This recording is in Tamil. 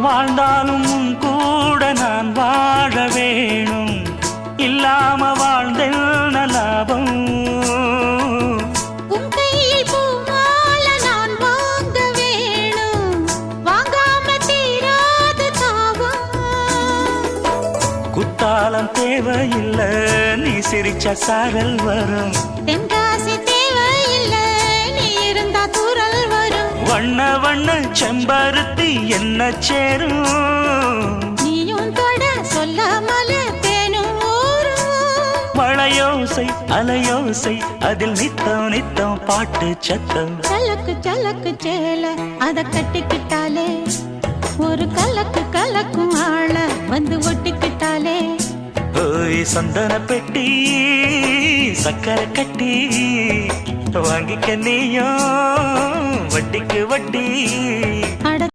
வாழ்ந்தாலும் உன் கூட நான் வாழ வேணும், இல்லாம வாழ்ந்தென்ன லாபம். உன் கையில் பூமால நான் வாங்க வேணும், வாங்காம தீராத தாவம். குத்தாலம் தேவையில்லை, நீ சிரிச்ச சாரல் வரும். தென்காசி தேவையில்லை, நீ இருந்தா தூரல் வரும். வண்ண வண்ண செம்பருத்தி என்ன சேரும், நீயும் தொட சொல்லாமல தேனும் ஊரும். மழையோசை அலையோசை அதில் நித்தம் நித்தம் பாட்டு சத்தம். சலக்கு சலக்கு சேல அத கட்டிக்கிட்டாலே, ஒரு கலக்கு கலக்கும் ஆள வந்து ஒட்டிக்கிட்டாலே. ஓய் சந்தன பெட்டி சக்கரை கட்டி வாங்கிக்க நீயும் வட்டிக்கு வட்டி. அட